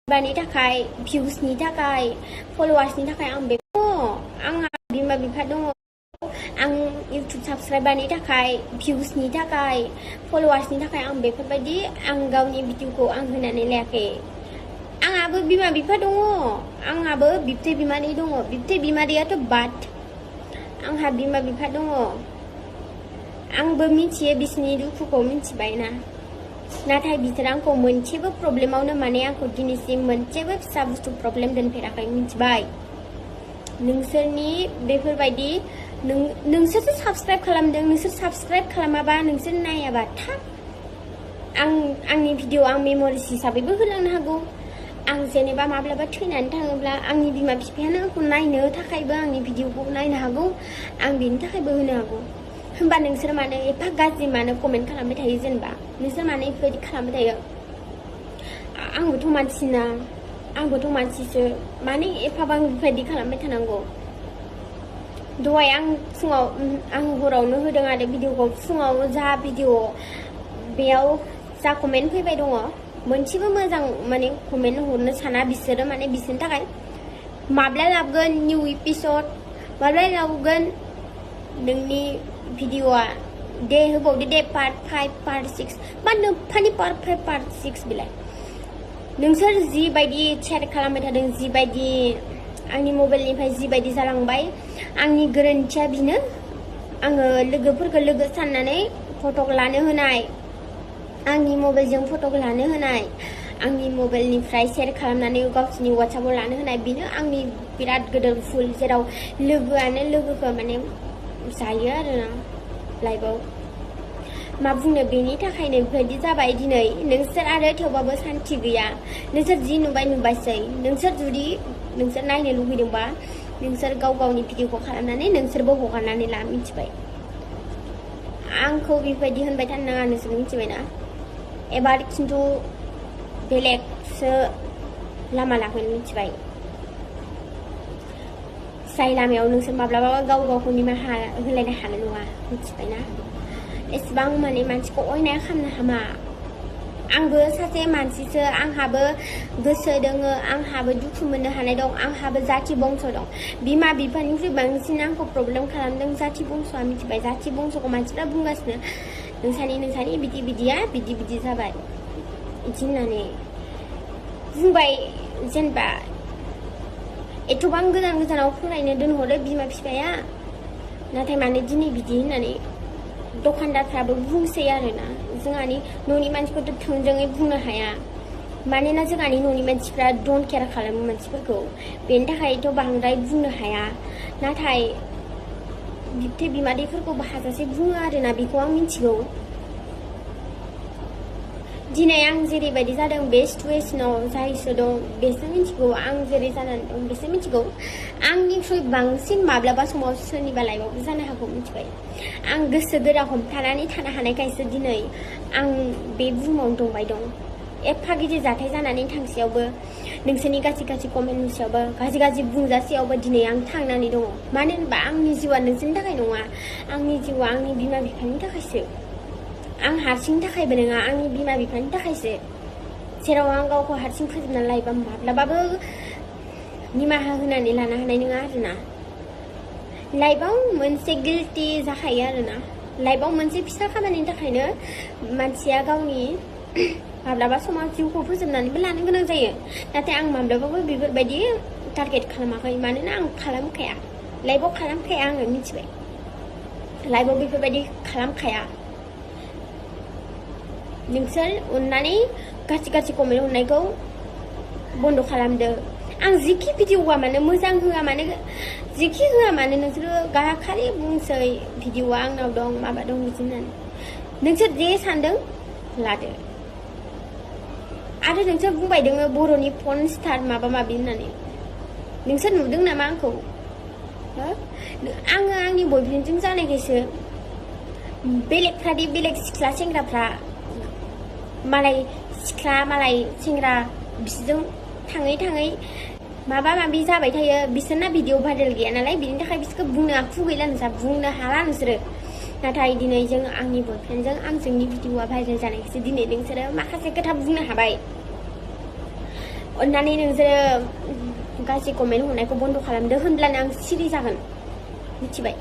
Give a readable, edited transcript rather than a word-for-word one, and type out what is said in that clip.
बानि थाखाय भिउसनि थाखाय फलोवार्सनि थाखाय आं बेखौ आंहा बिमा बिफा दङ आं इउटुब साबस्क्राइबारनि थाखाय भिउसनि थाखाय फलोवार्सनि थाखाय आं बेफोरबायदि आं गावनि भिडिअखौ आं होनानै लायाखै आंहाबो बिमा बिफा दङ आंहाबो बिबथै बिमादै दङ बिबथै बिमादैयाथ' बाद आंहा बिमा बिफा दङ आंबो मिथियो बिसोरनि दुखुखौ मिथिबायना नाथाय बिसोर आंखौ मोनसेबो प्रब्लेमावनो माने आंखौ दिनैसिम मोनसेबो फिसा बुस्थु प्रब्लेम दोनफेराखै मिथिबाय नोंसोरनि बेफोरबायदि नोंसोरसो साबस्क्राइब खालामदों नोंसोर साबस्क्राइब खालामाबा नोंसोर नायाबा था आंनि भिडिअ आं मेम'रिस हिसाबैबो होलांनो हागौ आं जेनेबा माब्लाबा थैनानै थाङोब्ला आंनि बिमा बिफायानो आंखौ नायनो थाखायबो आंनि भिडिअखौ नायनो हागौ आं बेनि थाखायबो होनो हागौ होमबा नोंसोर मानो एफा गाज्रि मानो कमेन्ट खालामबाय थायो जेनेबा नोंसोर मानो बेफोरबायदि खालामबाय थायो आंबोथ' मानसिना आंबोथ' मानसिसो माने एफाबां बेफोरबायदि खालामबाय थानांगौ दहाय आं फुङाव आं हरावनो होदों आरो भिडिअखौ फुङाव जा भिडिअ बेयाव जा कमेन्ट फैबाय दङ मोनसेबो मोजां माने कमेन्ट हरनो साना बिसोरो माने बिसोरनि थाखाय माब्ला लाबोगोन निउ एपिसड माब्ला लाबोगोन नोंनि भिडिअआ दे होबावदो दे पार्ट 5 पार्ट 6 मा नोफानि पार्ट 5 पार्ट 6 बिलाय नोंसोर जिबायदि शेयार खालामबाय थादों जिबायदि आंनि मबाइलनिफ्राय जिबायदि जालांबाय आंनि गोरोन्थिया बिनो आङो लोगोफोरखौ लोगो साननानै फटक लानो होनाय आंनि मबाइलजों फटक लानो होनाय आंनि मबाइलनिफ्राय शेयार खालामनानै गावसोरनि वाट्सएपआव लानो होनाय बेनो आंनि बिराद गिदिर भुल जेराव लोगोआनो लोगोखौ माने जायो आरोना लाइफआव मा बुंनो बेनि थाखायनो बेबायदि जाबाय दिनै नोंसोर आरो थेवबाबो सान्थि गैया नोंसोर जि नुबाय नुबायसै नोंसोर जुदि नोंसोर नायनो लुगैदोंबा नोंसोर गाव गावनि भिडिअखौ खालामनानै नोंसोरबो हगारनानै ला मिथिबाय आंखौ बेबायदि होनबाय थानो नाङा नोंसोर मिथिबायना एबार खिन्थु बेलेगसो लामा लागोन मिथिबाय जाय लामायाव नोंसोर माब्लाबाबो गाव गावखौ निमाहा होलायनो हानाय नङा मिथिबायना एसेबां माने मानसिखौ अयनाय खालामनो हामा आंबो सासे मानसिसो आंहाबो गोसो दोङो आंहाबो दुखु मोननो हानाय दं आंहाबो जाथि बंस दं बिमा बिफानिख्रुइ बांसिन आंखौ प्रब्लेम खालामदों जाथि बंसआ मिथिबाय जाथि बंसखौ मानसिफ्रा बुंगासिनो नोंसानि बिदि बिदिया बिदि बिदि जाबाय बिदि होननानै बुंबाय जेनेबा एथबां गोजान गोजानाव फरायनो दोनहरो बिमा बिफाया नाथाय मानो दिनै बिदि होननानै दखानदारफ्राबो बुंसै आरोना जोंहानि न'नि मानसिखौथ' थोंजोङै बुंनो हाया मानोना जोंहानि न'नि मानसिफ्रा डन्ट केयार खालामो मानसिफोरखौ बेनि थाखायथ' बांद्राय बुंनो हाया नाथाय बिबथै बिमादैफोरखौबो हाजासे बुङो आरोना बेखौ आं मिथिगौ दिनै आं जेरैबायदि जादों बे सिटुवेसनाव जायसो दं बेसो मिथिगौ आं जेरै जानानै दं बेसो मिथिगौ आंनिख्रुइ बांसिन माब्लाबा समाव सोरनिबा लाइफआवबो जानो हागौ मिथिबाय आं गोसो गोरा हमथानानै थानो हानायखायसो दिनै आं बे बुहुमावनो दंबाय दं एफा गिदिर जाथाय जानानै थांसेयावबो नोंसोरनि गाज्रि कमेन्ट नुसेयावबो गाज्रि बुंजासेयावबो दिनै आं थांनानै दङ मानो होनबा आंनि जिउआ नोंसोरनि थाखाय नङा आंनि जिउआ आंनि बिमा बिफानि थाखायसो आं हारसिंनि थाखायबो नङा आंनि बिमा बिफानि थाखायसो जेराव आं गावखौ हारसिं फोजोबनानै लायोबा माब्लाबाबो निमाहा होनानै लानो हानाय नङा आरोना लाइफआव मोनसे गिल्टि जाखायो आरोना लाइफआव मोनसे फिसा खामानिनि थाखायनो मानसिया गावनि माब्लाबा समाव जिउखौ फोजोबनानैबो लानो गोनां जायो नाथाय आं माब्लाबाबो बेफोरबायदि टारगेट खालामाखै मानोना आं खालामखाया लाइफआव खालामखाया आङो मिथिबाय लाइफआव बेफोरबायदि खालामखाया नोंसोर अननानै गाज्रि कमेन्ट हरनायखौ बन्द खालामदो आं जिखि भिडिअ होआ मानो मोजां होआ मानो जिखि होआ मानो नोंसोरो खालि बुंसै भिडिअआ आंनाव दं माबा दं बिदि होननानै नोंसोर जे सानदों लादो आरो नोंसोर बुंबाय दोङो बर'नि फन स्टार माबा माबि होननानै नोंसोर नुदों नामा आंखौ आङो आंनि बयफ्रेन्डजों जानायखायसो बेलेगफ्रादि बेलेग सिख्ला सेंग्राफ्रा मालाय सिख्ला मालाय सेंग्रा बिसोरजों थाङै माबा माबि जाबाय थायो बिसोरना भिडिअ भाइरेल गैया नालाय बिनि थाखाय बिसोरखौ बुंनो आखु गैला नोंस्रा बुंनो हाला नोंसोरो नाथाय दिनै जों आंनि बयफ्रेन्डजों आंजोंनि भिडिअआ भाइरेल जानायखायसो दिनै नोंसोरो माखासे खोथा बुंनो हाबाय अन्नानै नोंसोरो गाज्रि कमेन्ट हरनायखौ बन्द' खालामदो होनब्लानो आं सिरि जागोन मिथिबाय